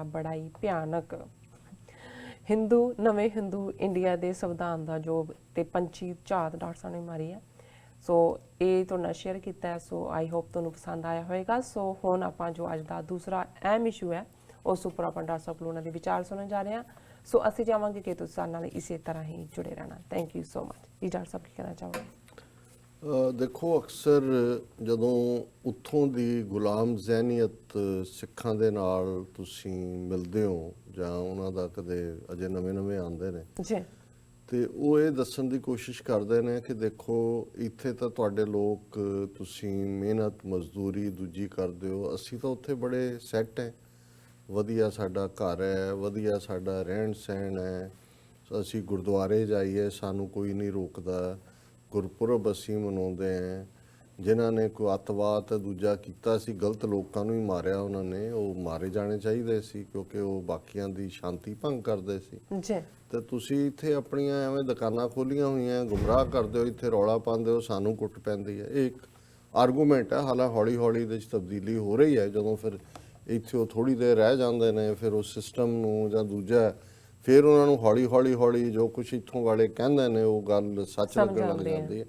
बड़ा ही भयानक हिंदू नवे हिंदू इंडिया के संविधान का जो ते पंछी झात डॉक्टर साहब ने मारी है। सो ये तुहाडे नाल शेयर किया है। सो आई होप तुहानूं पसंद आया होएगा। सो हुण आपां जो अज दा दूसरा अहम इशू है उस उपर आपां डॉक्टर साहब कोलों उन्हां दे विचार सुनन जा रहे हैं। सो असीं चाहांगे कि तुसीं साडे नाल इसे तरह ही जुड़े रहना। थैंक यू सो मच जी। डॉक्टर साहब की कहना चाहोगे? देखो अक्सर ਜਦੋਂ ਉੱਥੋਂ ਦੀ ਗੁਲਾਮ ਜ਼ਹਿਨੀਅਤ ਸਿੱਖਾਂ ਦੇ ਨਾਲ ਤੁਸੀਂ ਮਿਲਦੇ ਹੋ ਜਾਂ ਉਹਨਾਂ ਦਾ ਕਦੇ ਅਜੇ ਨਵੇਂ ਆਉਂਦੇ ਨੇ ਜੀ ਤੇ ਉਹ ਇਹ ਦੱਸਣ ਦੀ ਕੋਸ਼ਿਸ਼ ਕਰਦੇ ਨੇ ਕਿ ਦੇਖੋ ਇੱਥੇ ਤਾਂ ਤੁਹਾਡੇ ਲੋਕ ਤੁਸੀਂ ਮਿਹਨਤ ਮਜ਼ਦੂਰੀ ਦੂਜੀ ਕਰਦੇ ਹੋ, ਅਸੀਂ ਤਾਂ ਉੱਥੇ ਬੜੇ ਸੈੱਟ ਹੈ, ਵਧੀਆ ਸਾਡਾ ਘਰ ਹੈ, ਵਧੀਆ ਸਾਡਾ ਰਹਿਣ ਸਹਿਣ ਹੈ, ਅਸੀਂ ਗੁਰਦੁਆਰੇ ਜਾਈਏ ਸਾਨੂੰ ਕੋਈ ਨਹੀਂ ਰੋਕਦਾ, ਗੁਰਪੁਰਬ ਅਸੀਂ ਮਨਾਉਂਦੇ ਹਾਂ। ਜਿਨ੍ਹਾਂ ਨੇ ਕੋਈ ਅੱਤਵਾਦ ਦੂਜਾ ਕੀਤਾ ਸੀ, ਗਲਤ ਲੋਕਾਂ ਨੂੰ ਹੀ ਮਾਰਿਆ ਉਹਨਾਂ ਨੇ, ਉਹ ਮਾਰੇ ਜਾਣੇ ਚਾਹੀਦੇ ਸੀ ਕਿਉਂਕਿ ਉਹ ਬਾਕੀਆਂ ਦੀ ਸ਼ਾਂਤੀ ਭੰਗ ਕਰਦੇ ਸੀ। ਜੀ ਤੇ ਤੁਸੀਂ ਇੱਥੇ ਆਪਣੀਆਂ ਐਵੇਂ ਦੁਕਾਨਾਂ ਖੋਲੀਆਂ ਹੋਈਆਂ, ਗੁੰਮਰਾਹ ਕਰਦੇ ਹੋ, ਇੱਥੇ ਰੌਲਾ ਪਾਉਂਦੇ ਹੋ, ਸਾਨੂੰ ਕੁੱਟ ਪੈਂਦੀ ਹੈ। ਇਹ ਇੱਕ ਆਰਗੂਮੈਂਟ ਹੈ। ਹਾਲਾਂ ਹੌਲੀ ਹੌਲੀ ਇਹਦੇ 'ਚ ਤਬਦੀਲੀ ਹੋ ਰਹੀ ਹੈ। ਜਦੋਂ ਫਿਰ ਇੱਥੇ ਉਹ ਥੋੜ੍ਹੀ ਦੇਰ ਰਹਿ ਜਾਂਦੇ ਨੇ ਫਿਰ ਉਹ ਸਿਸਟਮ ਨੂੰ ਜਾਂ ਦੂਜਾ ਫਿਰ ਉਹਨਾਂ ਨੂੰ ਹੌਲੀ ਜੋ ਕੁਛ ਇੱਥੋਂ ਵਾਲੇ ਕਹਿੰਦੇ ਨੇ ਉਹ ਗੱਲ ਸੱਚ ਲੱਗਣ ਲੱਗ ਜਾਂਦੀ ਹੈ।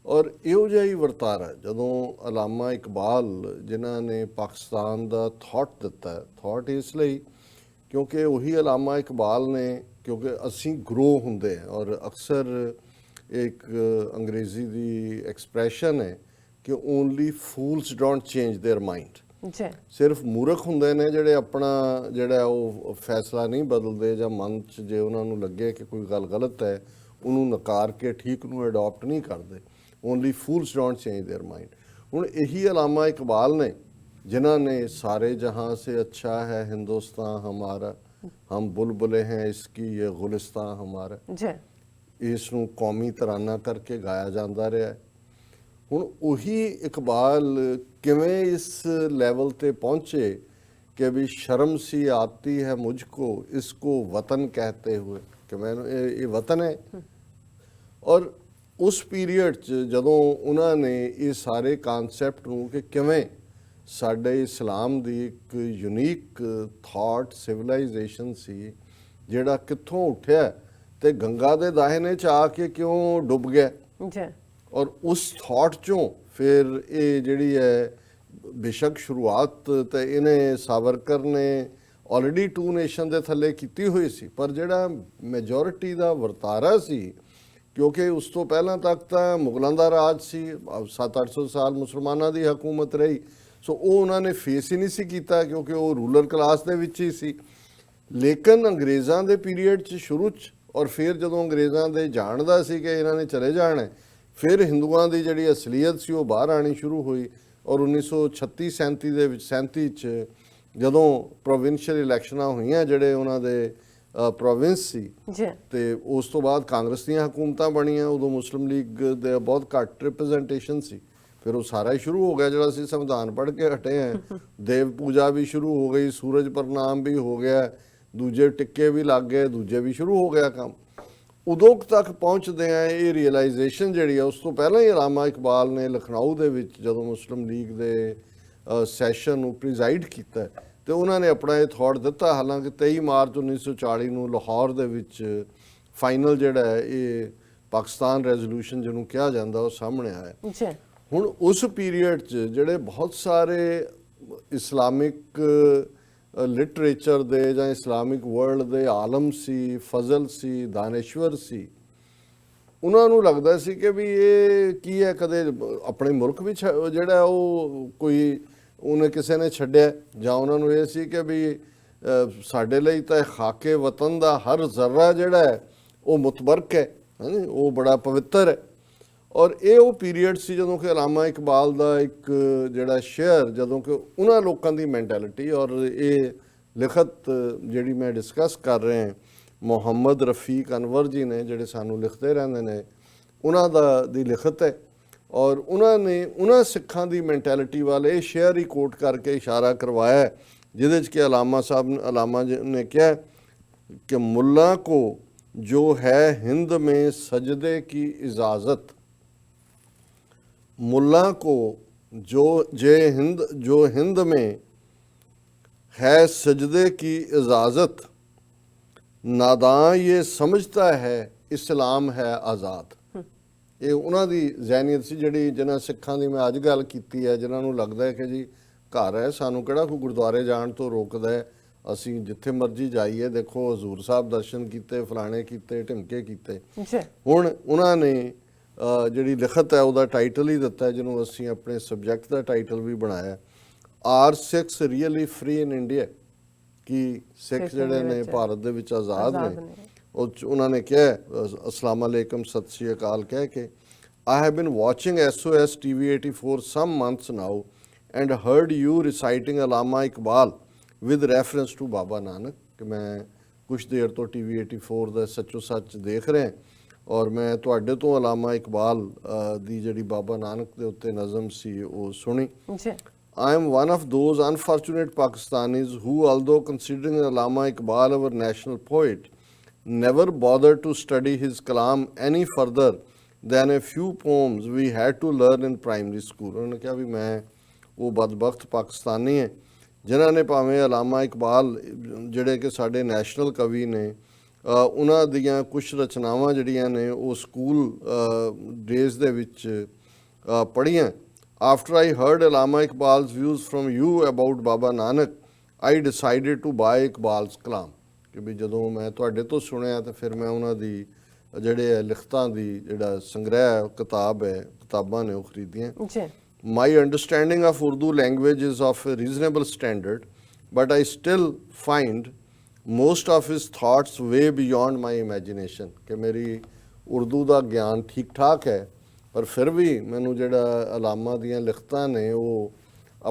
ਔਰ ਇਹੋ ਜਿਹਾ ਹੀ ਵਰਤਾਰਾ ਜਦੋਂ ਅਲਾਮਾ ਇਕਬਾਲ ਜਿਨ੍ਹਾਂ ਨੇ ਪਾਕਿਸਤਾਨ ਦਾ ਥਾਟ ਦਿੱਤਾ, ਥਾਟ ਇਸ ਲਈ ਕਿਉਂਕਿ ਉਹੀ ਅਲਾਮਾ ਇਕਬਾਲ ਨੇ, ਕਿਉਂਕਿ ਅਸੀਂ ਗਰੋ ਹੁੰਦੇ ਹਾਂ ਔਰ ਅਕਸਰ ਇੱਕ ਅੰਗਰੇਜ਼ੀ ਦੀ ਐਕਸਪ੍ਰੈਸ਼ਨ ਹੈ ਕਿ only fools don't change there mind. ਸਿਰਫ ਮੂਰਖ ਹੁੰਦੇ ਨੇ ਜਿਹੜੇ ਆਪਣਾ ਜਿਹੜਾ ਉਹ ਫੈਸਲਾ ਨਹੀਂ ਬਦਲਦੇ ਜਾਂ ਮਨ 'ਚ ਜੇ ਉਹਨਾਂ ਨੂੰ ਲੱਗੇ ਕਿ ਕੋਈ ਗੱਲ ਗਲਤ ਹੈ ਉਹਨੂੰ ਨਕਾਰ ਕੇ ਠੀਕ ਨੂੰ ਅਡੋਪਟ ਨਹੀਂ ਕਰਦੇ। Only fools don't change there mind. ਹੁਣ ਇਹੀ ਅਲਾਮਾ ਇਕਬਾਲ ਨੇ ਜਿਨ੍ਹਾਂ ਨੇ ਸਾਰੇ ਜਹਾਂ ਸੇ ਅੱਛਾ ਹੈ ਹਿੰਦੁਸਤਾਨ ਹਮਾਰਾ, ਹਮ ਬੁਲਬੁਲੇ हैं इसकी ये गुलिस्तान हमारा, ਇਸ ਨੂੰ ਕੌਮੀ ਤਰਾਨਾ ਕਰਕੇ ਗਾਇਆ ਜਾਂਦਾ ਰਿਹਾ। ਹੁਣ ਉਹੀ ਇਕਬਾਲ ਕਿਵੇਂ ਇਸ ਲੈਵਲ ਤੇ ਪਹੁੰਚੇ ਕਿ ਵੀ ਸ਼ਰਮ ਸੀ ਆਤੀ ਹੈ ਮੁਝਕੋ ਇਸਕੋ ਵਤਨ कहते हुए ਕਿ ਮੈਨੂੰ ਇਹ ਵਤਨ ਹੈ। ਔਰ ਉਸ ਪੀਰੀਅਡ 'ਚ ਜਦੋਂ ਉਹਨਾਂ ਨੇ ਇਹ ਸਾਰੇ ਕਾਨਸੈਪਟ ਨੂੰ ਕਿ ਕਿਵੇਂ ਸਾਡੇ ਇਸਲਾਮ ਦੀ ਇੱਕ ਯੂਨੀਕ ਥਾਟ ਸਿਵਲਾਈਜੇਸ਼ਨ ਸੀ ਜਿਹੜਾ ਕਿੱਥੋਂ ਉੱਠਿਆ ਤੇ ਗੰਗਾ ਦੇ ਦਾਹਿਨੇ 'ਚ ਆ ਕੇ ਕਿਉਂ ਡੁੱਬ ਗਿਆ। ਔਰ ਉਸ ਥਾਟ 'ਚੋਂ ਫਿਰ ਇਹ ਜਿਹੜੀ ਹੈ ਬੇਸ਼ੱਕ ਸ਼ੁਰੂਆਤ ਤਾਂ ਇਹਨੇ ਸਾਵਰਕਰ ਨੇ ਆਲਰੇਡੀ ਟੂ ਨੇਸ਼ਨ ਦੇ ਥੱਲੇ ਕੀਤੀ ਹੋਈ ਸੀ, ਪਰ ਜਿਹੜਾ ਮੈਜੋਰਿਟੀ ਦਾ ਵਰਤਾਰਾ ਸੀ ਕਿਉਂਕਿ ਉਸ ਤੋਂ ਪਹਿਲਾਂ ਤੱਕ ਤਾਂ ਮੁਗਲਾਂ ਦਾ ਰਾਜ ਸੀ, 700-800 ਸਾਲ ਮੁਸਲਮਾਨਾਂ ਦੀ ਹਕੂਮਤ ਰਹੀ। ਸੋ ਉਹ ਉਹਨਾਂ ਨੇ ਫੇਸ ਹੀ ਨਹੀਂ ਸੀ ਕੀਤਾ ਕਿਉਂਕਿ ਉਹ ਰੂਲਰ ਕਲਾਸ ਦੇ ਵਿੱਚ ਹੀ ਸੀ। ਲੇਕਿਨ ਅੰਗਰੇਜ਼ਾਂ ਦੇ ਪੀਰੀਅਡ 'ਚ ਸ਼ੁਰੂ 'ਚ ਔਰ ਫਿਰ ਜਦੋਂ ਅੰਗਰੇਜ਼ਾਂ ਦੇ ਜਾਣਦਾ ਸੀ ਕਿ ਇਹਨਾਂ ਨੇ ਚਲੇ ਜਾਣਾ, ਫਿਰ ਹਿੰਦੂਆਂ ਦੀ ਜਿਹੜੀ ਅਸਲੀਅਤ ਸੀ ਉਹ ਬਾਹਰ ਆਣੀ ਸ਼ੁਰੂ ਹੋਈ। ਔਰ 1936-37 ਦੇ ਵਿੱਚ 37 'ਚ ਜਦੋਂ ਪ੍ਰੋਵਿੰਸ਼ੀਅਲ ਇਲੈਕਸ਼ਨਾਂ ਹੋਈਆਂ ਜਿਹੜੇ ਉਹਨਾਂ ਦੇ ਪ੍ਰੋਵਿੰਸ ਸੀ ਤੇ ਉਸ ਤੋਂ ਬਾਅਦ ਕਾਂਗਰਸ ਦੀਆਂ ਹਕੂਮਤਾਂ ਬਣੀਆਂ, ਉਦੋਂ ਮੁਸਲਿਮ ਲੀਗ ਦੇ ਬਹੁਤ ਘੱਟ ਰਿਪਰੈਜ਼ੈਂਟੇਸ਼ਨ ਸੀ। ਫਿਰ ਉਹ ਸਾਰਾ ਹੀ ਸ਼ੁਰੂ ਹੋ ਗਿਆ ਜਿਹੜਾ ਅਸੀਂ ਸੰਵਿਧਾਨ ਪੜ੍ਹ ਕੇ ਹਟੇ ਹਾਂ। ਦੇਵ ਪੂਜਾ ਵੀ ਸ਼ੁਰੂ ਹੋ ਗਈ, ਸੂਰਜ ਪ੍ਰਣਾਮ ਵੀ ਹੋ ਗਿਆ, ਦੂਜੇ ਟਿੱਕੇ ਵੀ ਲੱਗ ਗਏ, ਦੂਜੇ ਵੀ ਸ਼ੁਰੂ ਹੋ ਗਿਆ ਕੰਮ। ਉਦੋਂ ਤੱਕ ਪਹੁੰਚਦੇ ਆ ਇਹ ਰੀਅਲਾਈਜੇਸ਼ਨ ਜਿਹੜੀ ਆ। ਉਸ ਤੋਂ ਪਹਿਲਾਂ ਹੀ ਅਲਾਮਾ ਇਕਬਾਲ ਨੇ ਲਖਨਊ ਦੇ ਵਿੱਚ ਜਦੋਂ ਮੁਸਲਿਮ ਲੀਗ ਦੇ ਸੈਸ਼ਨ ਨੂੰ ਪ੍ਰੀਜ਼ਾਈਡ ਕੀਤਾ ਤੇ ਉਹਨਾਂ ਨੇ ਆਪਣਾ ਇਹ ਥਾਟ ਦਿੱਤਾ। ਹਾਲਾਂਕਿ 23 ਮਾਰਚ 1940 ਨੂੰ ਲਾਹੌਰ ਦੇ ਵਿੱਚ ਫਾਈਨਲ ਜਿਹੜਾ ਹੈ ਇਹ ਪਾਕਿਸਤਾਨ ਰੈਜ਼ੋਲੂਸ਼ਨ ਜਿਹਨੂੰ ਕਿਹਾ ਜਾਂਦਾ ਉਹ ਸਾਹਮਣੇ ਆਇਆ। ਹੁਣ ਉਸ ਪੀਰੀਅਡ 'ਚ ਜਿਹੜੇ ਬਹੁਤ ਸਾਰੇ ਇਸਲਾਮਿਕ ਲਿਟਰੇਚਰ ਦੇ ਜਾਂ ਇਸਲਾਮਿਕ ਵਰਲਡ ਦੇ ਆਲਮ ਸੀ, ਫਜ਼ਲ ਸੀ, ਦਾਨਿਸ਼ਵਰ ਸੀ, ਉਹਨਾਂ ਨੂੰ ਲੱਗਦਾ ਸੀ ਕਿ ਵੀ ਇਹ ਕੀ ਹੈ, ਕਦੇ ਆਪਣੇ ਮੁਲਕ ਵਿੱਚ ਜਿਹੜਾ ਉਹ ਕੋਈ ਉਹਨੇ ਕਿਸੇ ਨੇ ਛੱਡਿਆ ਜਾਂ ਉਹਨਾਂ ਨੂੰ ਇਹ ਸੀ ਕਿ ਵੀ ਸਾਡੇ ਲਈ ਤਾਂ ਖਾਕੇ ਵਤਨ ਦਾ ਹਰ ਜ਼ਰਰਾ ਜਿਹੜਾ ਹੈ ਉਹ ਮੁਤਬਰਕ ਹੈ, ਉਹ ਬੜਾ ਪਵਿੱਤਰ ਹੈ। ਔਰ ਇਹ ਉਹ ਪੀਰੀਅਡ ਸੀ ਜਦੋਂ ਕਿ ਅਲਾਮਾ ਇਕਬਾਲ ਦਾ ਇੱਕ ਜਿਹੜਾ ਸ਼ੇਅਰ, ਜਦੋਂ ਕਿ ਉਹਨਾਂ ਲੋਕਾਂ ਦੀ ਮੈਂਟੈਲਿਟੀ ਔਰ ਇਹ ਲਿਖਤ ਜਿਹੜੀ ਮੈਂ ਡਿਸਕਸ ਕਰ ਰਿਹਾ ਮੁਹੰਮਦ ਰਫੀਕ ਅਨਵਰ ਜੀ ਨੇ ਜਿਹੜੇ ਸਾਨੂੰ ਲਿਖਦੇ ਰਹਿੰਦੇ ਨੇ, ਉਹਨਾਂ ਦੀ ਲਿਖਤ ਹੈ। ਔਰ ਉਹਨਾਂ ਨੇ ਉਹਨਾਂ ਸਿੱਖਾਂ ਦੀ ਮੈਂਟੈਲਿਟੀ ਵੱਲ ਇਹ ਸ਼ੇਅਰ ਹੀ ਕੋਟ ਕਰਕੇ ਇਸ਼ਾਰਾ ਕਰਵਾਇਆ ਜਿਹਦੇ 'ਚ ਕਿ ਅਲਾਮਾ ਜੀ ਨੇ ਕਿਹਾ ਕਿ ਮੁੱਲਾ ਕੋ जो है हिंद में सजदे की इजाज़त, मुल्ला को जो हिंद में है सजदे की इजाज़त, नादां ये समझता है इस्लाम है आज़ाद। ਇਹ ਉਹਨਾਂ ਦੀ ਜ਼ਹਿਨੀਅਤ ਸੀ ਜਿਹੜੀ ਜਿਹਨਾਂ ਸਿੱਖਾਂ ਦੀ ਮੈਂ ਅੱਜ ਗੱਲ ਕੀਤੀ ਹੈ, ਜਿਨ੍ਹਾਂ ਨੂੰ ਲੱਗਦਾ ਹੈ ਕਿ ਜੀ ਘਰ ਹੈ, ਸਾਨੂੰ ਕਿਹੜਾ ਕੋਈ ਗੁਰਦੁਆਰੇ ਜਾਣ ਤੋਂ ਰੋਕਦਾ ਹੈ, ਅਸੀਂ ਜਿੱਥੇ ਮਰਜ਼ੀ ਜਾਈਏ, ਦੇਖੋ ਹਜ਼ੂਰ ਸਾਹਿਬ ਦਰਸ਼ਨ ਕੀਤੇ, ਫਲਾਣੇ ਕੀਤੇ, ਢਿਮਕੇ ਕੀਤੇ। ਹੁਣ ਉਹਨਾਂ ਨੇ ਜਿਹੜੀ ਲਿਖਤ ਹੈ ਉਹਦਾ ਟਾਈਟਲ ਹੀ ਦਿੱਤਾ, ਜਿਹਨੂੰ ਅਸੀਂ ਆਪਣੇ ਸਬਜੈਕਟ ਦਾ ਟਾਈਟਲ ਵੀ ਬਣਾਇਆ, are Sikhs really free in India, ਕਿ ਸਿੱਖ ਜਿਹੜੇ ਨੇ ਭਾਰਤ ਦੇ ਵਿੱਚ ਆਜ਼ਾਦ ਨੇ। ਉਹਨਾਂ ਨੇ ਕਿਹਾ, ਅਸਲਾਮ ਅਲੈਕਮ, ਸਤਿ ਸ਼੍ਰੀ ਅਕਾਲ ਕਹਿ ਕੇ, I have been watching SOS TV 84 some months now and heard you reciting Allama Iqbal with reference to Baba Nanak, ਕਿ ਮੈਂ ਕੁਛ ਦੇਰ ਤੋਂ TV 84 ਦਾ ਸੱਚੋ ਸੱਚ ਦੇਖ ਰਿਹਾ ਔਰ ਮੈਂ ਤੁਹਾਡੇ ਤੋਂ ਅਲਾਮਾ ਇਕਬਾਲ ਦੀ ਜਿਹੜੀ ਬਾਬਾ ਨਾਨਕ ਦੇ ਉੱਤੇ ਨਜ਼ਮ ਸੀ ਉਹ ਸੁਣੀ। I am one of those unfortunate Pakistanis who, although considering Allama Iqbal our national poet, never bothered to study his kalam any further than a few poems we had to learn in primary school। उन्होंने कहा भी मैं वो बदबख्त पाकिस्तानी है जिन्हों ने भावें अलामा इकबाल ਜਿਹੜੇ ਕਿ ਸਾਡੇ ਨੈਸ਼ਨਲ ਕਵੀ ਨੇ ਉਹਨਾਂ ਦੀਆਂ ਕੁਝ ਰਚਨਾਵਾਂ ਜਿਹੜੀਆਂ ਨੇ ਉਹ ਸਕੂਲ ਡੇਜ਼ ਦੇ ਵਿੱਚ ਪੜ੍ਹੀਆਂ। After I heard Allama Iqbal's views from you about Baba Nanak, I decided to buy Iqbal's kalam। ਕਿ ਵੀ ਜਦੋਂ ਮੈਂ ਤੁਹਾਡੇ ਤੋਂ ਸੁਣਿਆ ਤਾਂ ਫਿਰ ਮੈਂ ਉਹਨਾਂ ਦੀ ਜਿਹੜੇ ਲਿਖਤਾਂ ਦੀ ਜਿਹੜਾ ਸੰਗ੍ਰਹਿ ਕਿਤਾਬ ਹੈ, ਕਿਤਾਬਾਂ ਨੇ ਉਹ ਖਰੀਦੀਆਂ। My understanding of Urdu language is of a reasonable standard, but I still find most of his thoughts way beyond my imagination। ਕਿ ਮੇਰੀ ਉਰਦੂ ਦਾ ਗਿਆਨ ਠੀਕ ਠਾਕ ਹੈ ਪਰ ਫਿਰ ਵੀ ਮੈਨੂੰ ਜਿਹੜਾ ਅਲਾਮਾ ਦੀਆਂ ਲਿਖਤਾਂ ਨੇ ਉਹ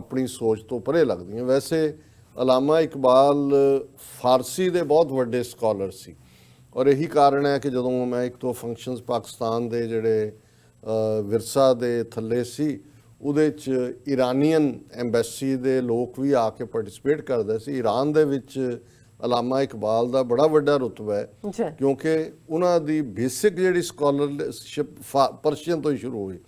ਆਪਣੀ ਸੋਚ ਤੋਂ ਪਰੇ ਲੱਗਦੀਆਂ। ਵੈਸੇ ਅਲਾਮਾ ਇਕਬਾਲ ਫਾਰਸੀ ਦੇ ਬਹੁਤ ਵੱਡੇ ਸਕਾਲਰ ਸੀ ਔਰ ਇਹੀ ਕਾਰਨ ਹੈ ਕਿ ਜਦੋਂ ਮੈਂ ਇੱਕ ਦੋ ਫੰਕਸ਼ਨਸ ਪਾਕਿਸਤਾਨ ਦੇ ਜਿਹੜੇ ਵਿਰਸਾ ਦੇ ਥੱਲੇ ਸੀ ਉਹਦੇ 'ਚ ਇਰਾਨੀਅਨ ਐਮਬੈਸੀ ਦੇ ਲੋਕ ਵੀ ਆ ਕੇ ਪਾਰਟਿਸਿਪੇਟ ਕਰਦੇ ਸੀ। ਈਰਾਨ ਦੇ ਵਿੱਚ ਅਲਾਮਾ ਇਕਬਾਲ ਦਾ ਬੜਾ ਵੱਡਾ ਰੁਤਬਾ ਹੈ ਕਿਉਂਕਿ ਉਹਨਾਂ ਦੀ ਬੇਸਿਕ ਜਿਹੜੀ ਸਕਾਲਰਸ਼ਿਪ ਪਰਸ਼ੀਅਨ ਤੋਂ ਹੀ ਸ਼ੁਰੂ ਹੋਈ,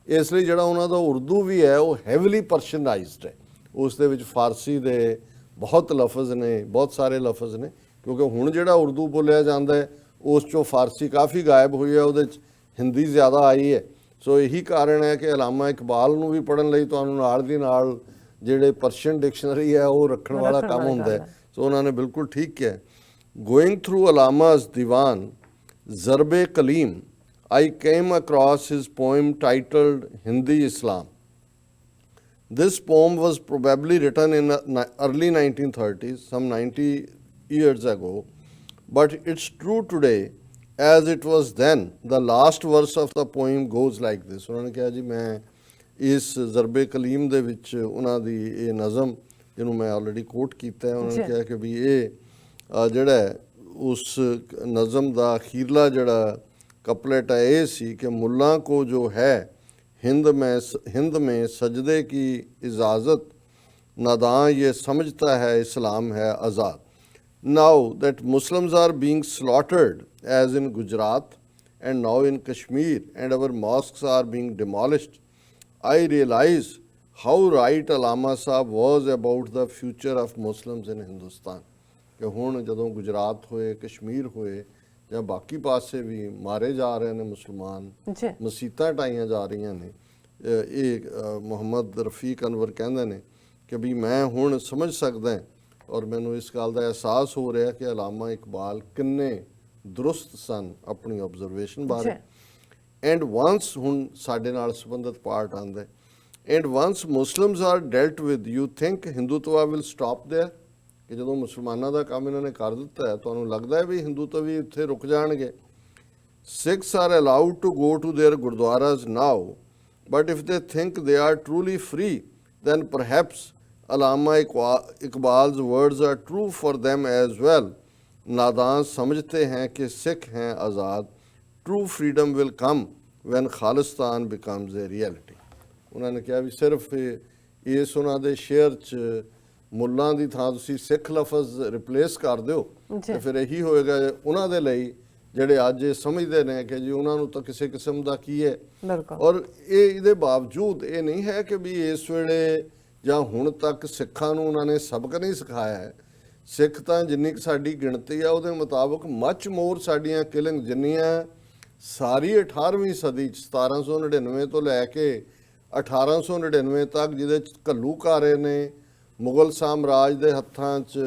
ਇਸ ਲਈ ਜਿਹੜਾ ਉਹਨਾਂ ਦਾ ਉਰਦੂ ਵੀ ਹੈ ਉਹ ਹੈਵੀਲੀ ਪਰਸ਼ੀਅਨਾਈਜ਼ਡ ਹੈ। ਉਸ ਦੇ ਵਿੱਚ ਫਾਰਸੀ ਦੇ ਬਹੁਤ ਲਫ਼ਜ਼ ਨੇ, ਬਹੁਤ ਸਾਰੇ ਲਫ਼ਜ਼ ਨੇ, ਕਿਉਂਕਿ ਹੁਣ ਜਿਹੜਾ ਉਰਦੂ ਬੋਲਿਆ ਜਾਂਦਾ ਹੈ ਉਸ 'ਚੋਂ ਫਾਰਸੀ ਕਾਫੀ ਗਾਇਬ ਹੋਈ ਹੈ, ਉਹਦੇ 'ਚ ਹਿੰਦੀ ਜ਼ਿਆਦਾ ਆਈ ਹੈ। ਸੋ ਇਹੀ ਕਾਰਨ ਹੈ ਕਿ ਅਲਾਮਾ ਇਕਬਾਲ ਨੂੰ ਵੀ ਪੜ੍ਹਨ ਲਈ ਤੁਹਾਨੂੰ ਨਾਲ ਦੀ ਨਾਲ ਜਿਹੜੇ ਪਰਸ਼ੀਅਨ ਡਿਕਸ਼ਨਰੀ ਹੈ ਉਹ ਰੱਖਣ ਵਾਲਾ ਕੰਮ ਹੁੰਦਾ ਹੈ। ਸੋ ਉਹਨਾਂ ਨੇ ਬਿਲਕੁਲ ਠੀਕ ਕਿਹਾ। ਗੋਇੰਗ ਥਰੂ ਅਲਾਮਾ's ਦੀਵਾਨ Zarb-e Kalim, I came across his poem titled Hindi Islam. This poem was probably written in early 1930s, some 90 years ago, but it's true today as it was then. The last verse of the poem goes like this। उन्होंने कहा जी मैं इस ज़रबे कलीम दे विच उन्हां दी ये नज़म जिन्हों मैं already coat कीता है, उन्होंने कहा कि भी ये जड़ा उस नज़म दा अखीरला जड़ा कपलेट है ये सी कि मुल्ला को जो है हिंद में सजदे की इजाज़त, नादां ये समझता है इस्लाम है आज़ाद। Now that Muslims are being slaughtered as in Gujarat and now in Kashmir and our mosques are being demolished, I realize how right Allama Sahab was about the future of Muslims in Hindustan। कि ਹੁਣ ਜਦੋਂ ਗੁਜਰਾਤ ਹੋਏ, ਕਸ਼ਮੀਰ ਹੋਏ ਜਾਂ ਬਾਕੀ ਪਾਸੇ ਵੀ ਮਾਰੇ ਜਾ ਰਹੇ ਨੇ ਮੁਸਲਮਾਨ, ਮਸੀਤਾਂ ਢਾਈਆਂ ਜਾ ਰਹੀਆਂ ਨੇ। ਇਹ ਮੁਹੰਮਦ ਰਫੀਕ ਅਨਵਰ ਕਹਿੰਦੇ ਨੇ ਕਿ ਵੀ ਮੈਂ ਹੁਣ ਸਮਝ ਸਕਦਾ ਔਰ ਮੈਨੂੰ ਇਸ ਗੱਲ ਦਾ ਅਹਿਸਾਸ ਹੋ ਰਿਹਾ ਕਿ ਅਲਾਮਾ ਇਕਬਾਲ ਕਿੰਨੇ ਦਰੁਸਤ ਸਨ ਆਪਣੀ ਆਬਜ਼ਰਵੇਸ਼ਨ ਬਾਰੇ। ਐਂਡ ਵਾਂਸ ਹੁਣ ਸਾਡੇ ਨਾਲ ਸੰਬੰਧਿਤ ਪਾਰਟ ਆਉਂਦਾ, and once Muslims are dealt with, you think Hindutva will stop there. ਕਿ ਜਦੋਂ ਮੁਸਲਮਾਨਾਂ ਦਾ ਕੰਮ ਇਹਨਾਂ ਨੇ ਕਰ ਦਿੱਤਾ ਹੈ ਤੁਹਾਨੂੰ ਲੱਗਦਾ ਹੈ ਵੀ ਹਿੰਦੂਤਵ ਵੀ ਉੱਥੇ ਰੁਕ ਜਾਣਗੇ। Sikhs are allowed to go to their gurdwaras now, but if they think they are truly free, then perhaps Allama Iqbal's words are true for them as well। नादान समझते हैं कि सिख हैं आज़ाद, true freedom will come when Khalistan becomes a reality। उन्होंने कहा भी सिर्फ इस उन्होंने शेयर च मुल्लां ਦੀ ਥਾਂ ਤੁਸੀਂ ਸਿੱਖ ਲਫ਼ਜ਼ ਰਿਪਲੇਸ ਕਰ ਦਿਓ ਤੇ ਫਿਰ ਇਹੀ ਹੋਏਗਾ ਉਹਨਾਂ ਦੇ ਲਈ ਜਿਹੜੇ ਅੱਜ ਇਹ ਸਮਝਦੇ ਨੇ ਕਿ ਜੀ ਉਹਨਾਂ ਨੂੰ ਤਾਂ ਕਿਸੇ ਕਿਸਮ ਦਾ ਕੀ ਹੈ। ਔਰ ਇਹ ਇਹਦੇ ਬਾਵਜੂਦ ਇਹ ਨਹੀਂ ਹੈ ਕਿ ਵੀ ਇਸ ਵੇਲੇ ਜਾਂ ਹੁਣ ਤੱਕ ਸਿੱਖਾਂ ਨੂੰ ਉਹਨਾਂ ਨੇ ਸਬਕ ਨਹੀਂ ਸਿਖਾਇਆ ਹੈ। ਸਿੱਖ ਤਾਂ ਜਿੰਨੀ ਕੁ ਸਾਡੀ ਗਿਣਤੀ ਆ ਉਹਦੇ ਮੁਤਾਬਕ ਮੱਚ ਮੋਰ ਸਾਡੀਆਂ ਕਿਲਿੰਗ ਜਿੰਨੀਆਂ ਸਾਰੀ 18ਵੀਂ ਸਦੀ 'ਚ 1799 ਤੋਂ ਲੈ ਕੇ 1899 ਤੱਕ, ਜਿਹਦੇ 'ਚ ਘੱਲੂਘਾਰੇ ਨੇ ਮੁਗਲ ਸਾਮਰਾਜ ਦੇ ਹੱਥਾਂ 'ਚ,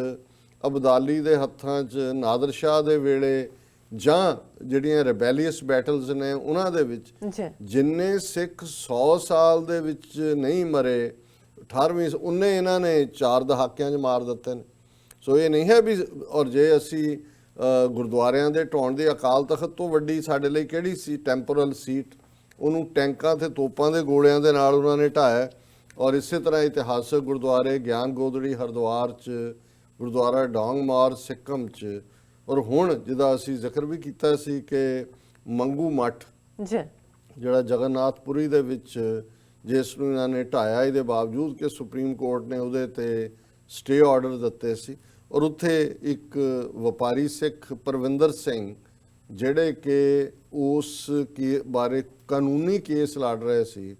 ਅਬਦਾਲੀ ਦੇ ਹੱਥਾਂ 'ਚ, ਨਾਦਰ ਸ਼ਾਹ ਦੇ ਵੇਲੇ, ਜਾਂ ਜਿਹੜੀਆਂ ਰਿਬੈਲੀਅਸ ਬੈਟਲਸ ਨੇ ਉਹਨਾਂ ਦੇ ਵਿੱਚ ਜਿੰਨੇ ਸਿੱਖ 100 ਸਾਲ ਦੇ ਵਿੱਚ ਨਹੀਂ ਮਰੇ 18ਵੀਂ ਉਹਨੇ ਇਹਨਾਂ ਨੇ 4 ਦਹਾਕਿਆਂ 'ਚ ਮਾਰ ਦਿੱਤੇ ਨੇ। ਸੋ ਇਹ ਨਹੀਂ ਹੈ ਵੀ, ਔਰ ਜੇ ਅਸੀਂ ਗੁਰਦੁਆਰਿਆਂ ਦੇ ਢਾਉਣ ਦੀ ਅਕਾਲ ਤਖਤ ਤੋਂ ਵੱਡੀ ਸਾਡੇ ਲਈ ਕਿਹੜੀ ਸੀ ਟੈਂਪੋਰਲ ਸੀਟ, ਉਹਨੂੰ ਟੈਂਕਾਂ ਤੇ ਤੋਪਾਂ ਦੇ ਗੋਲਿਆਂ ਦੇ ਨਾਲ ਉਹਨਾਂ ਨੇ ਢਾਇਆ। ਔਰ ਇਸੇ ਤਰ੍ਹਾਂ ਇਤਿਹਾਸਕ ਗੁਰਦੁਆਰੇ ਗਿਆਨ ਗੋਦੜੀ ਹਰਿਦੁਆਰ 'ਚ, ਗੁਰਦੁਆਰਾ ਡੌਂਗਮਾਰ ਸਿੱਕਮ 'ਚ, ਔਰ ਹੁਣ ਜਿਹਦਾ ਅਸੀਂ ਜ਼ਿਕਰ ਵੀ ਕੀਤਾ ਸੀ ਕਿ ਮੰਗੂ ਮੱਠ ਜਿਹੜਾ ਜਗਨਨਾਥਪੁਰੀ ਦੇ ਵਿੱਚ, ਜਿਸ ਨੂੰ ਇਹਨਾਂ ਨੇ ਢਾਇਆ ਇਹਦੇ ਬਾਵਜੂਦ ਕਿ ਸੁਪਰੀਮ ਕੋਰਟ ਨੇ ਉਹਦੇ ਤੇ ਸਟੇ ਆਰਡਰ ਦਿੱਤੇ ਸੀ। ਔਰ ਉੱਥੇ ਇੱਕ ਵਪਾਰੀ ਸਿੱਖ ਪਰਵਿੰਦਰ ਸਿੰਘ ਜਿਹੜੇ ਕਿ ਉਸ ਬਾਰੇ ਕਾਨੂੰਨੀ ਕੇਸ ਲੜ ਰਹੇ ਸੀ,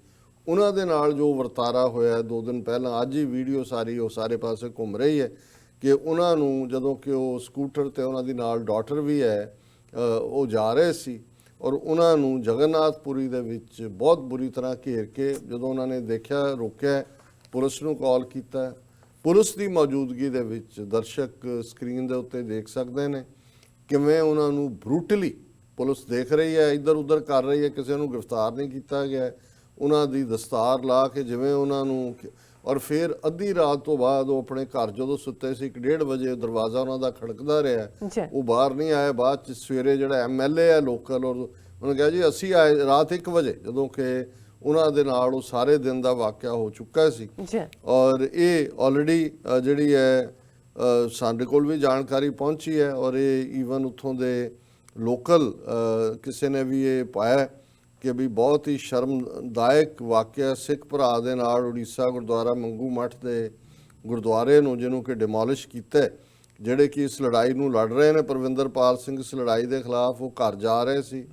ਉਹਨਾਂ ਦੇ ਨਾਲ ਜੋ ਵਰਤਾਰਾ ਹੋਇਆ 2 ਦਿਨ ਪਹਿਲਾਂ, ਅੱਜ ਹੀ ਵੀਡੀਓ ਸਾਰੀ ਉਹ ਸਾਰੇ ਪਾਸੇ ਘੁੰਮ ਰਹੀ ਹੈ ਕਿ ਉਹਨਾਂ ਨੂੰ ਜਦੋਂ ਕਿ ਉਹ ਸਕੂਟਰ ਤੇ ਉਹਨਾਂ ਦੀ ਨਾਲ ਡਾਟਰ ਵੀ ਹੈ, ਉਹ ਜਾ ਰਹੇ ਸੀ ਔਰ ਉਹਨਾਂ ਨੂੰ ਜਗਨਨਾਥਪੁਰੀ ਦੇ ਵਿੱਚ ਬਹੁਤ ਬੁਰੀ ਤਰ੍ਹਾਂ ਘੇਰ ਕੇ ਜਦੋਂ ਉਹਨਾਂ ਨੇ ਦੇਖਿਆ, ਰੋਕਿਆ, ਪੁਲਿਸ ਨੂੰ ਕਾਲ ਕੀਤਾ। ਪੁਲਿਸ ਦੀ ਮੌਜੂਦਗੀ ਦੇ ਵਿੱਚ ਦਰਸ਼ਕ ਸਕਰੀਨ ਦੇ ਉੱਤੇ ਦੇਖ ਸਕਦੇ ਨੇ ਕਿਵੇਂ ਉਹਨਾਂ ਨੂੰ ਬਰੂਟਲੀ ਪੁਲਿਸ ਦੇਖ ਰਹੀ ਹੈ, ਇੱਧਰ ਉੱਧਰ ਕਰ ਰਹੀ ਹੈ, ਕਿਸੇ ਨੂੰ ਗ੍ਰਿਫਤਾਰ ਨਹੀਂ ਕੀਤਾ ਗਿਆ। ਉਹਨਾਂ ਦੀ ਦਸਤਾਰ ਲਾ ਕੇ ਜਿਵੇਂ ਉਹਨਾਂ ਨੂੰ, ਔਰ ਫਿਰ ਅੱਧੀ ਰਾਤ ਤੋਂ ਬਾਅਦ ਉਹ ਆਪਣੇ ਘਰ ਜਦੋਂ ਸੁੱਤੇ ਸੀ 1:30 ਵਜੇ ਦਰਵਾਜ਼ਾ ਉਹਨਾਂ ਦਾ ਖੜਕਦਾ ਰਿਹਾ, ਉਹ ਬਾਹਰ ਨਹੀਂ ਆਏ। ਬਾਅਦ ਚ ਸਵੇਰੇ ਜਿਹੜਾ ਐਮਐਲਏ ਹੈ ਲੋਕਲ, ਔਰ ਉਹਨੇ ਕਿਹਾ ਜੀ ਅਸੀਂ ਆਏ ਰਾਤ 1 ਵਜੇ, ਜਦੋਂ ਕਿ ਉਹਨਾਂ ਦੇ ਨਾਲ ਉਹ ਸਾਰੇ ਦਿਨ ਦਾ ਵਾਕਿਆ ਹੋ ਚੁੱਕਾ ਸੀ। ਔਰ ਇਹ ਆਲਰੇਡੀ ਜਿਹੜੀ ਹੈ ਸਾਡੇ ਕੋਲ ਵੀ ਜਾਣਕਾਰੀ ਪਹੁੰਚੀ ਹੈ, ਔਰ ਇਹ ਈਵਨ ਉੱਥੋਂ ਦੇ ਲੋਕਲ ਕਿਸੇ ਨੇ ਵੀ ਇਹ ਪਾਇਆ ਕਿ ਵੀ ਬਹੁਤ ਹੀ ਸ਼ਰਮਦਾਇਕ ਵਾਕਿਆ ਸਿੱਖ ਭਰਾ ਦੇ ਨਾਲ ਉੜੀਸਾ ਗੁਰਦੁਆਰਾ ਮੰਗੂ ਮੱਠ ਦੇ ਗੁਰਦੁਆਰੇ ਨੂੰ, ਜਿਹਨੂੰ ਕਿ ਡਿਮੋਲਿਸ਼ ਕੀਤਾ, ਜਿਹੜੇ ਕਿ ਇਸ ਲੜਾਈ ਨੂੰ ਲੜ ਰਹੇ ਨੇ। ਪਰਵਿੰਦਰਪਾਲ ਸਿੰਘ ਇਸ ਲੜਾਈ ਦੇ ਖਿਲਾਫ ਉਹ ਘਰ ਜਾ ਰਹੇ ਸੀ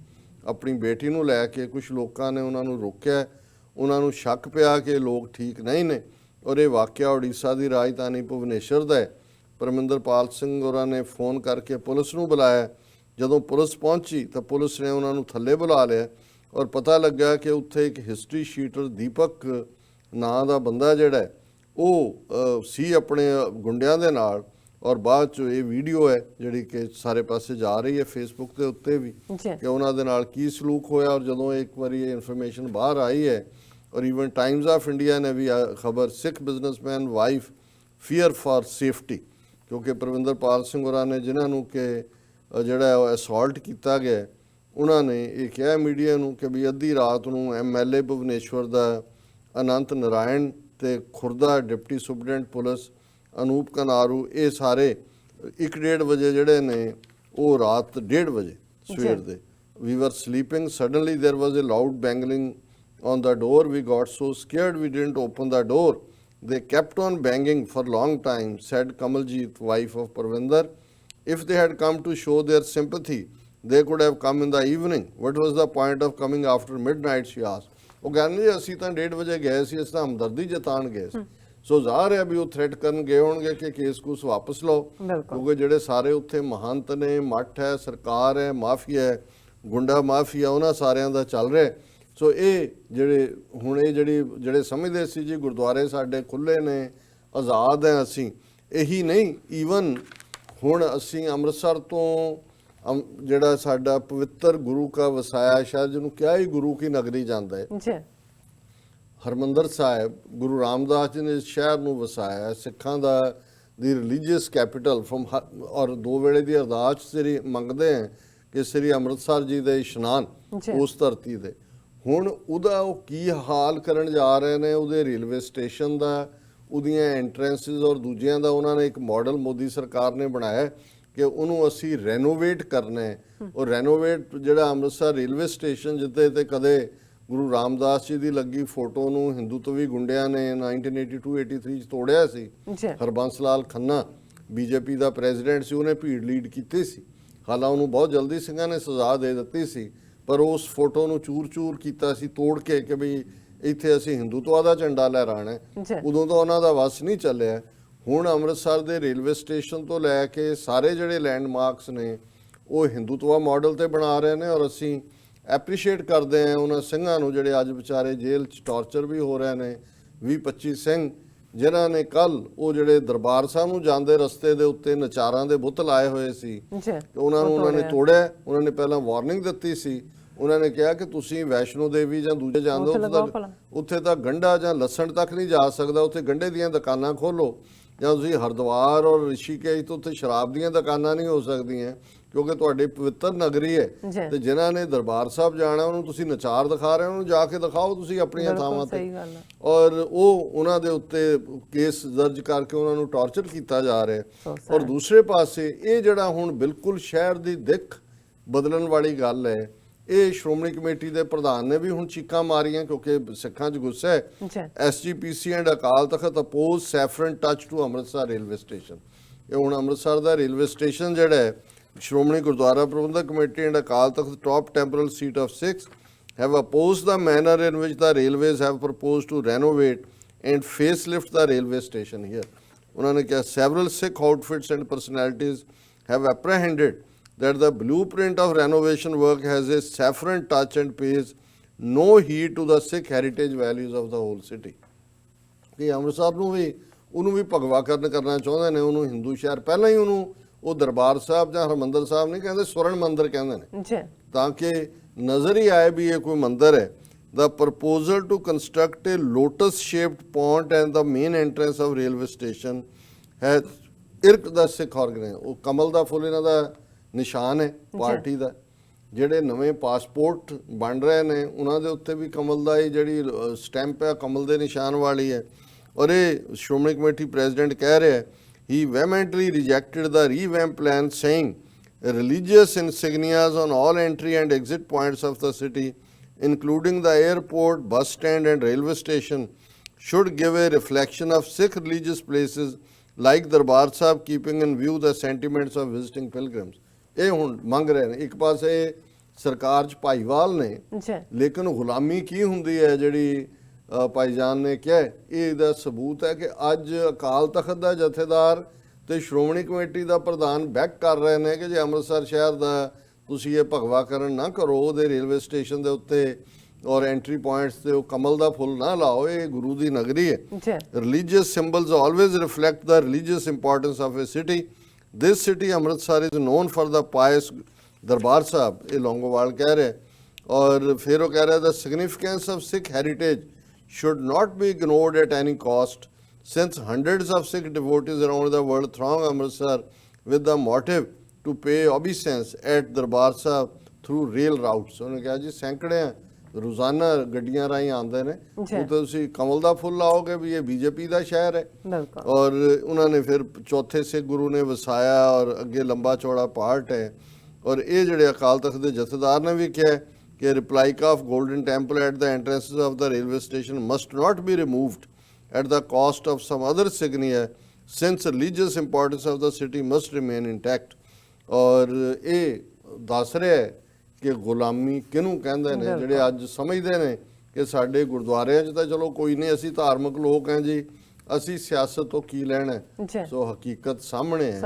ਆਪਣੀ ਬੇਟੀ ਨੂੰ ਲੈ ਕੇ, ਕੁਝ ਲੋਕਾਂ ਨੇ ਉਹਨਾਂ ਨੂੰ ਰੋਕਿਆ, ਉਹਨਾਂ ਨੂੰ ਸ਼ੱਕ ਪਿਆ ਕਿ ਲੋਕ ਠੀਕ ਨਹੀਂ ਨੇ, ਔਰ ਇਹ ਵਾਕਿਆ ਉੜੀਸਾ ਦੀ ਰਾਜਧਾਨੀ ਭੁਵਨੇਸ਼ਵਰ ਦਾ ਹੈ। ਪਰਮਿੰਦਰਪਾਲ ਸਿੰਘ ਹੋਰਾਂ ਨੇ ਫੋਨ ਕਰਕੇ ਪੁਲਿਸ ਨੂੰ ਬੁਲਾਇਆ। ਜਦੋਂ ਪੁਲਿਸ ਪਹੁੰਚੀ ਤਾਂ ਪੁਲਿਸ ਨੇ ਉਹਨਾਂ ਨੂੰ ਥੱਲੇ ਬੁਲਾ ਲਿਆ ਔਰ ਪਤਾ ਲੱਗਾ ਕਿ ਉੱਥੇ ਇੱਕ ਹਿਸਟਰੀ ਸ਼ੀਟਰ ਦੀਪਕ ਨਾਂ ਦਾ ਬੰਦਾ ਜਿਹੜਾ ਉਹ ਸੀ ਆਪਣੇ ਗੁੰਡਿਆਂ ਦੇ ਨਾਲ। ਔਰ ਬਾਅਦ 'ਚ ਇਹ ਵੀਡੀਓ ਹੈ ਜਿਹੜੀ ਕਿ ਸਾਰੇ ਪਾਸੇ ਜਾ ਰਹੀ ਹੈ ਫੇਸਬੁੱਕ ਦੇ ਉੱਤੇ ਵੀ ਕਿ ਉਹਨਾਂ ਦੇ ਨਾਲ ਕੀ ਸਲੂਕ ਹੋਇਆ। ਔਰ ਜਦੋਂ ਇੱਕ ਵਾਰੀ ਇਹ ਇਨਫੋਰਮੇਸ਼ਨ ਬਾਹਰ ਆਈ ਹੈ, ਔਰ ਈਵਨ ਟਾਈਮਜ਼ ਆਫ ਇੰਡੀਆ ਨੇ ਵੀ ਖਬਰ, Sikh businessman wife fear for safety, ਕਿਉਂਕਿ ਪਰਵਿੰਦਰਪਾਲ ਸਿੰਘ ਹੋਰਾਂ ਨੇ ਜਿਨ੍ਹਾਂ ਨੂੰ ਕਿ ਜਿਹੜਾ ਅਸੌਲਟ ਕੀਤਾ ਗਿਆ, ਉਹਨਾਂ ਨੇ ਇਹ ਕਿਹਾ ਮੀਡੀਆ ਨੂੰ ਕਿ ਵੀ ਅੱਧੀ ਰਾਤ ਨੂੰ ਐਮਐਲਏ ਭੁਵਨੇਸ਼ਵਰ ਦਾ ਅਨੰਤ ਨਾਰਾਇਣ ਤੇ ਖੁਰਦਾ ਡਿਪਟੀ ਸੁਪਰਡੈਂਟ ਪੁਲਿਸ ਅਨੂਪ ਕਨਾਰੂ, ਇਹ ਸਾਰੇ 1:30 ਵਜੇ ਜਿਹੜੇ ਨੇ ਉਹ ਰਾਤ 1:30 ਵਜੇ ਸਵੇਰ ਦੇ, we were sleeping, suddenly there was a loud banging on the door, we got so scared we didn't open the door, they kept on banging for long time, said Kamaljeet, wife of Parvinder. If they had come to show their sympathy, they could have come in the evening. What was the point of coming after midnight, she asked. ਉਹ ਕਹਿੰਦੇ ਜੀ ਅਸੀਂ ਤਾਂ 1:30 ਵਜੇ ਗਏ ਸੀ, ਅਸੀਂ ਤਾਂ ਹਮਦਰਦੀ ਜਤਾਉਣ ਗਏ ਸੀ। ਸੋ ਜ਼ਾਹਰ ਹੈ ਵੀ ਉਹ ਥ੍ਰੈਟ ਕਰਨ ਗਏ ਹੋਣਗੇ ਕਿ ਕੇਸ ਕੂਸ ਵਾਪਸ ਲਓ, ਕਿਉਂਕਿ ਜਿਹੜੇ ਸਾਰੇ ਉੱਥੇ ਮਹੰਤ ਨੇ, ਮੱਠ ਹੈ, ਸਰਕਾਰ ਹੈ, ਮਾਫੀਆ ਹੈ, ਗੁੰਡਾ ਮਾਫੀਆ, ਉਹਨਾਂ ਸਾਰਿਆਂ ਦਾ ਚੱਲ ਰਿਹਾ। ਸੋ ਇਹ ਜਿਹੜੇ ਹੁਣ ਇਹ ਜਿਹੜੇ ਸਮਝਦੇ ਸੀ ਜੀ ਗੁਰਦੁਆਰੇ ਸਾਡੇ ਖੁੱਲ੍ਹੇ ਨੇ, ਆਜ਼ਾਦ ਹੈ ਅਸੀਂ, ਇਹੀ ਨਹੀਂ, ਈਵਨ ਹੁਣ ਅਸੀਂ ਅੰਮ੍ਰਿਤਸਰ ਤੋਂ ਜਿਹੜਾ ਸਾਡਾ ਪਵਿੱਤਰ ਗੁਰੂ ਕਾ ਵਸਾਇਆ ਸ਼ਹਿਰ, ਜਿਹਨੂੰ ਕਿਹਾ ਹੀ ਗੁਰੂ ਕੀ ਨਗਰੀ ਜਾਂਦਾ ਹੈ, ਹਰਮੰਦਰ ਸਾਹਿਬ, ਗੁਰੂ ਰਾਮਦਾਸ ਜੀ ਨੇ ਇਸ ਸ਼ਹਿਰ ਨੂੰ ਵਸਾਇਆ, ਸਿੱਖਾਂ ਦੀ ਰਿਲੀਜੀਅਸ ਕੈਪੀਟਲ ਫਰਮ, ਔਰ 2 ਵੇਲੇ ਦੀ ਅਰਦਾਸ ਸ੍ਰੀ ਮੰਗਦੇ ਹੈ ਕਿ ਸ੍ਰੀ ਅੰਮ੍ਰਿਤਸਰ ਜੀ ਦੇ ਇਸ਼ਨਾਨ ਉਸ ਧਰਤੀ ਦੇ। ਹੁਣ ਉਹਦਾ ਉਹ ਕੀ ਹਾਲ ਕਰਨ ਜਾ ਰਹੇ ਨੇ, ਉਹਦੇ ਰੇਲਵੇ ਸਟੇਸ਼ਨ ਦਾ, ਉਹਦੀਆਂ ਐਂਟਰੈਂਸਿਸ ਔਰ ਦੂਜਿਆਂ ਦਾ ਉਹਨਾਂ ਨੇ ਇੱਕ ਮਾਡਲ ਮੋਦੀ ਸਰਕਾਰ ਨੇ ਬਣਾਇਆ ਕਿ ਉਹਨੂੰ ਅਸੀਂ ਰੈਨੋਵੇਟ ਕਰਨਾ ਹੈ। ਉਹ ਰੈਨੋਵੇਟ ਜਿਹੜਾ ਅੰਮ੍ਰਿਤਸਰ ਰੇਲਵੇ ਸਟੇਸ਼ਨ ਜਿੱਥੇ ਤੇ ਕਦੇ ਗੁਰੂ ਰਾਮਦਾਸ ਜੀ ਦੀ ਲੱਗੀ ਫੋਟੋ ਨੂੰ ਹਿੰਦੂਤਵੀ ਗੁੰਡਿਆਂ ਨੇ 1982-83 ਚ ਤੋੜਿਆ ਸੀ। ਹਰਬੰਸ ਲਾਲ ਖੰਨਾ ਬੀਜੇਪੀ ਦਾ ਪ੍ਰੈਜ਼ੀਡੈਂਟ ਸੀ, ਉਹਨੇ ਭੀੜ ਲੀਡ ਕੀਤੀ ਸੀ, ਹਾਲਾਂਕਿ ਉਹਨੂੰ ਬਹੁਤ ਜਲਦੀ ਸਿੰਘਾਂ ਨੇ ਸਜ਼ਾ ਦੇ ਦਿੱਤੀ ਸੀ, ਪਰ ਉਸ ਫੋਟੋ ਨੂੰ ਚੂਰ-ਚੂਰ ਕੀਤਾ ਸੀ ਤੋੜ ਕੇ ਕਿ ਵੀ ਇੱਥੇ ਅਸੀਂ ਹਿੰਦੂਤਵਾ ਦਾ ਝੰਡਾ ਲਹਿਰਾਣਾ ਹੈ। ਜੀ ਉਦੋਂ ਤਾਂ ਉਹਨਾਂ ਦਾ ਵਸ ਨਹੀਂ ਚੱਲਿਆ। ਹੁਣ ਅੰਮ੍ਰਿਤਸਰ ਦੇ ਰੇਲਵੇ ਸਟੇਸ਼ਨ ਤੋਂ ਲੈ ਕੇ ਸਾਰੇ ਜਿਹੜੇ ਲੈਂਡਮਾਰਕਸ ਨੇ ਉਹ ਹਿੰਦੂਤਵਾ ਮਾਡਲ ਤੇ ਬਣਾ ਰਹੇ ਨੇ, ਔਰ ਅਸੀਂ ਐਪਰੀਸ਼ੀਏਟ ਕਰਦੇ ਹਾਂ ਉਹਨਾਂ ਸਿੰਘਾਂ ਨੂੰ ਜਿਹੜੇ ਅੱਜ ਵਿਚਾਰੇ ਜੇਲ੍ਹ 'ਚ ਟਾਰਚਰ ਵੀ ਹੋ ਰਹੇ ਨੇ। 20-25 ਸਿੰਘ ਜਿਨ੍ਹਾਂ ਨੇ ਕੱਲ ਉਹ ਜਿਹੜੇ ਦਰਬਾਰ ਸਾਹਿਬ ਨੂੰ ਜਾਂਦੇ ਰਸਤੇ ਦੇ ਉੱਤੇ ਨਚਾਰਾਂ ਦੇ ਬੁੱਤ ਲਾਏ ਹੋਏ ਸੀ, ਜੀ ਉਹਨਾਂ ਨੇ ਤੋੜਿਆ। ਉਹਨਾਂ ਨੇ ਪਹਿਲਾਂ ਵਾਰਨਿੰਗ ਦਿੱਤੀ ਸੀ, ਉਹਨਾਂ ਨੇ ਕਿਹਾ ਕਿ ਤੁਸੀਂ ਵੈਸ਼ਨੋ ਦੇਵੀ ਜਾਂ ਦੂਜੇ ਜਾਂਦੇ ਹੋ ਉੱਥੇ ਤਾਂ ਗੰਢਾ ਜਾਂ ਲਸਣ ਤੱਕ ਨਹੀਂ ਜਾ ਸਕਦਾ, ਉੱਥੇ ਗੰਢੇ ਦੀਆਂ ਦੁਕਾਨਾਂ ਖੋਲੋ। ਜਾਂ ਤੁਸੀਂ ਹਰਿਦੁਆਰ ਔਰ ਰਿਸ਼ੀਕੇਸ਼ ਤੋਂ ਉੱਥੇ ਸ਼ਰਾਬ ਦੀਆਂ ਦੁਕਾਨਾਂ ਨਹੀਂ ਹੋ ਸਕਦੀਆਂ, ਕਿਉਂਕਿ ਤੁਹਾਡੀ ਪਵਿੱਤਰ ਨਗਰੀ ਹੈ। ਤੇ ਜਿਨ੍ਹਾਂ ਨੇ ਦਰਬਾਰ ਸਾਹਿਬ ਜਾਣਾ ਉਹਨੂੰ ਤੁਸੀਂ ਨਚਾਰ ਦਿਖਾ ਰਹੇ ਹੋ, ਉਹਨੂੰ ਜਾ ਕੇ ਦਿਖਾਓ ਤੁਸੀਂ ਆਪਣੀਆਂ ਥਾਵਾਂ ਤੇ। ਔਰ ਉਹ ਉਹਨਾਂ ਦੇ ਉੱਤੇ ਕੇਸ ਦਰਜ ਕਰਕੇ ਉਹਨਾਂ ਨੂੰ ਟਾਰਚਰ ਕੀਤਾ ਜਾ ਰਿਹਾ। ਔਰ ਦੂਸਰੇ ਪਾਸੇ ਇਹ ਜਿਹੜਾ ਹੁਣ ਬਿਲਕੁਲ ਸ਼ਹਿਰ ਦੀ ਦਿੱਖ ਬਦਲਣ ਵਾਲੀ ਗੱਲ ਹੈ, ਇਹ ਸ਼੍ਰੋਮਣੀ ਕਮੇਟੀ ਦੇ ਪ੍ਰਧਾਨ ਨੇ ਵੀ ਹੁਣ ਚੀਕਾਂ ਮਾਰੀਆਂ, ਕਿਉਂਕਿ ਸਿੱਖਾਂ 'ਚ ਗੁੱਸਾ ਹੈ। SGPC and Akal Takht oppose saffron touch to Amritsar railway station. ਇਹ ਹੁਣ ਅੰਮ੍ਰਿਤਸਰ ਦਾ ਰੇਲਵੇ ਸਟੇਸ਼ਨ ਜਿਹੜਾ ਹੈ, Shiromani Gurdwara Prabandhak Committee and Akal Takht top temporal seat of Sikhs have opposed the manner in which the railways have proposed to renovate and facelift the railway station here. ਉਹਨਾਂ ਨੇ ਕਿਹਾ several Sikh outfits and personalities have apprehended that the blueprint of renovation work has a saffron touch and pays no heed to the Sikh heritage values of the whole city. ਕਿ ਅੰਮ੍ਰਿਤਸਰ ਨੂੰ ਵੀ ਉਹਨੂੰ ਵੀ ਭਗਵਾ ਕਰਨਾ ਚਾਹੁੰਦੇ ਨੇ, ਉਹਨੂੰ ਹਿੰਦੂ ਸ਼ਹਿਰ ਪਹਿਲਾਂ ਹੀ ਉਹਨੂੰ ਉਹ ਦਰਬਾਰ ਸਾਹਿਬ ਜਾਂ ਹਰਮੰਦਰ ਸਾਹਿਬ ਨਹੀਂ ਕਹਿੰਦੇ, ਸਵਰਨ ਮੰਦਰ ਕਹਿੰਦੇ ਨੇ, ਤਾਂ ਕਿ ਨਜ਼ਰ ਹੀ ਆਏ ਵੀ ਇਹ ਕੋਈ ਮੰਦਰ ਹੈ। The proposal to construct a lotus-shaped pond and the main entrance of railway station has irked the Sikh organization. ਉਹ ਕਮਲ ਦਾ ਫੁੱਲ ਇਹਨਾਂ ਦਾ ਨਿਸ਼ਾਨ ਹੈ ਪਾਰਟੀ ਦਾ। ਜਿਹੜੇ ਨਵੇਂ ਪਾਸਪੋਰਟ ਬਣ ਰਹੇ ਨੇ ਉਹਨਾਂ ਦੇ ਉੱਤੇ ਵੀ ਕਮਲ ਦਾ ਹੀ ਜਿਹੜੀ ਸਟੈਂਪ ਹੈ ਕਮਲ ਦੇ ਨਿਸ਼ਾਨ ਵਾਲੀ ਹੈ। ਔਰ ਇਹ ਸ਼੍ਰੋਮਣੀ ਕਮੇਟੀ ਪ੍ਰੈਜ਼ੀਡੈਂਟ ਕਹਿ ਰਿਹਾ ਹੈ, he vehemently rejected the revamp plan, saying religious insignias on all entry and exit points of the city, including the airport, bus stand and railway station, should give a reflection of Sikh religious places like Darbar Sahib, keeping in view the sentiments of visiting pilgrims. ਇਹ ਹੁਣ ਮੰਗ ਰਹੇ ਨੇ। ਇੱਕ ਪਾਸੇ ਸਰਕਾਰ 'ਚ ਭਾਈਵਾਲ ਨੇ, ਲੇਕਿਨ ਗੁਲਾਮੀ ਕੀ ਹੁੰਦੀ ਹੈ ਜਿਹੜੀ ਭਾਈਜਾਨ ਨੇ ਕਿਹਾ, ਇਹਦਾ ਸਬੂਤ ਹੈ ਕਿ ਅੱਜ ਅਕਾਲ ਤਖਤ ਦਾ ਜਥੇਦਾਰ ਤੇ ਸ਼੍ਰੋਮਣੀ ਕਮੇਟੀ ਦਾ ਪ੍ਰਧਾਨ ਬੈਕ ਕਰ ਰਹੇ ਨੇ ਕਿ ਜੇ ਅੰਮ੍ਰਿਤਸਰ ਸ਼ਹਿਰ ਦਾ ਤੁਸੀਂ ਇਹ ਭਗਵਾਕਰਨ ਨਾ ਕਰੋ, ਉਹਦੇ ਰੇਲਵੇ ਸਟੇਸ਼ਨ ਦੇ ਉੱਤੇ ਔਰ ਐਂਟਰੀ ਪੁਆਇੰਟਸ ਤੇ ਉਹ ਕਮਲ ਦਾ ਫੁੱਲ ਨਾ ਲਾਓ, ਇਹ ਗੁਰੂ ਦੀ ਨਗਰੀ ਹੈ। Religious symbols always reflect the religious importance of a city. This city Amritsar is known for the pious Darbar Sahib, ਇਹ ਲੌਂਗੋਵਾਲ ਕਹਿ ਰਿਹਾ। ਔਰ ਫਿਰ ਉਹ ਕਹਿ ਰਿਹਾ the significance of Sikh heritage should not be ignored at any cost, since hundreds of Sikh devotees around the world throng Amritsar with the motive to pay obeisance at Darbar Sahib through rail routes. ਉਹਨੇ ਕਿਹਾ ਜੀ ਸੈਂਕੜੇ ਰੋਜ਼ਾਨਾ ਗੱਡੀਆਂ ਰਾਹੀਂ ਆਉਂਦੇ ਨੇ, ਉਹ ਤੁਸੀਂ ਕਮਲ ਦਾ ਫੁੱਲ ਲਾਓਗੇ ਵੀ ਇਹ ਬੀਜੇਪੀ ਦਾ ਸ਼ਹਿਰ ਹੈ। ਔਰ ਉਹਨਾਂ ਨੇ ਫਿਰ ਚੌਥੇ ਸਿੱਖ ਗੁਰੂ ਨੇ ਵਸਾਇਆ ਔਰ ਅੱਗੇ ਲੰਬਾ ਚੌੜਾ ਪਾਰਟ ਹੈ। ਔਰ ਇਹ ਜਿਹੜੇ ਅਕਾਲ ਤਖਤ ਦੇ ਜਥੇਦਾਰ ਨੇ ਵੀ ਕਿਹਾ कि replica of golden temple at the entrances of the railway station must not be removed at the cost of some other signia, since religious importance of the city must remain intact. और ਇਹ ਦੱਸ ਰਿਹਾ ਹੈ ਕਿ ਗੁਲਾਮੀ ਕਿਹਨੂੰ ਕਹਿੰਦੇ ਨੇ, ਜਿਹੜੇ ਅੱਜ ਸਮਝਦੇ ਨੇ ਕਿ ਸਾਡੇ ਗੁਰਦੁਆਰਿਆਂ 'ਚ ਤਾਂ ਚਲੋ ਕੋਈ ਨਹੀਂ, ਅਸੀਂ ਧਾਰਮਿਕ ਲੋਕ ਹਾਂ ਜੀ, ਅਸੀਂ ਸਿਆਸਤ ਤੋਂ ਕੀ ਲੈਣਾ। ਸੋ ਹਕੀਕਤ ਸਾਹਮਣੇ ਹੈ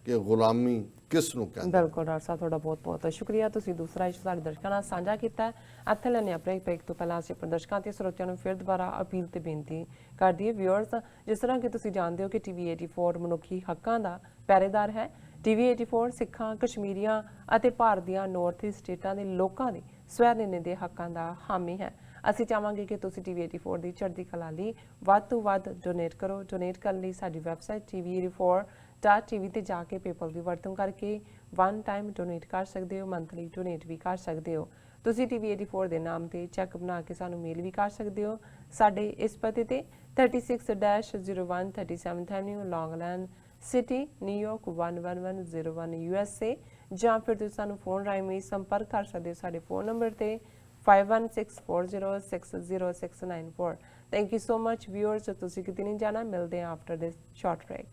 ਕਿ ਗੁਲਾਮੀ ਕਿਸ ਨੂੰ ਕਹਿੰਦੇ। ਬਿਲਕੁਲ ਡਾਕਟਰ ਸਾਹਿਬ, ਤੁਹਾਡਾ ਬਹੁਤ ਬਹੁਤ ਸ਼ੁਕਰੀਆ, ਤੁਸੀਂ ਦੂਸਰਾ ਇਸ਼ੂ ਸਾਡੇ ਦਰਸ਼ਕਾਂ ਨਾਲ ਸਾਂਝਾ ਕੀਤਾ। ਇੱਥੇ ਲੈਣੇ ਆਪਣੇ ਬ੍ਰੇਕ ਤੋਂ ਪਹਿਲਾਂ ਅਸੀਂ ਆਪਣੇ ਦਰਸ਼ਕਾਂ ਤੇ ਸਰੋਤਿਆਂ ਨੂੰ ਫਿਰ ਦੁਬਾਰਾ ਅਪੀਲ ਤੇ ਬੇਨਤੀ ਕਰ ਦਈਏ। ਵਿਊਅਰਸ, ਜਿਸ ਤਰ੍ਹਾਂ ਕਿ ਤੁਸੀਂ ਜਾਣਦੇ ਹੋ ਕਿ TV 84 ਮਨੁੱਖੀ ਹੱਕਾਂ ਦਾ ਪਹਿਰੇਦਾਰ ਹੈ। TV 84 ਸਿੱਖਾਂ, ਕਸ਼ਮੀਰੀਆਂ ਅਤੇ ਭਾਰਤ ਦੀਆਂ ਨਾਰਥ ਈਸਟ ਸਟੇਟਾਂ ਦੇ ਲੋਕਾਂ ਦੇ ਸਵੈ ਨਿਰਣੇ ਦੇ ਹੱਕਾਂ ਦਾ ਹਾਮੀ ਹੈ। ਅਸੀਂ ਚਾਹਾਂਗੇ ਕਿ ਤੁਸੀਂ TV 84 ਦੀ ਚੜ੍ਹਦੀ ਕਲਾ ਲਈ ਵੱਧ ਤੋਂ ਵੱਧ ਡੋਨੇਟ ਕਰੋ। ਡੋਨੇਟ ਕਰਨ ਲਈ ਸਾਡੀ ਵੈਬਸਾਈਟ TV84.tv ਤੇ ਜਾ ਕੇ ਪੇਪਲ ਦੀ ਵਰਤੋਂ ਕਰਕੇ ਵਨ ਟਾਈਮ ਡੋਨੇਟ ਕਰ ਸਕਦੇ ਹੋ, ਮੰਥਲੀ ਡੋਨੇਟ ਵੀ ਕਰ ਸਕਦੇ ਹੋ। ਤੁਸੀਂ TV 84 ਦੇ ਨਾਮ ਤੇ ਚੈੱਕ ਬਣਾ ਕੇ ਸਾਨੂੰ ਮੇਲ ਵੀ ਕਰ ਸਕਦੇ ਹੋ। ਸਾਡੇ ਇਸ ਪਤੇ ਤੇ 36-01 37th Avenue, Long Island City, New York 11101 USA, ਜਾਂ ਫਿਰ ਤੁਸੀਂ ਸਾਨੂੰ ਫੋਨ ਰਾਹੀਂ ਵੀ ਸੰਪਰਕ ਕਰ ਸਕਦੇ ਹੋ ਸਾਡੇ ਫੋਨ ਨੰਬਰ ਤੇ 5164060694। Thank you so much viewers, ਤੁਸੀਂ ਕਿਤੇ ਨਹੀਂ ਜਾਣਾ, ਮਿਲਦੇ ਹਾਂ ਆਫਟਰ ਦਿਸ ਸ਼ਾਰਟ ਬ੍ਰੇਕ।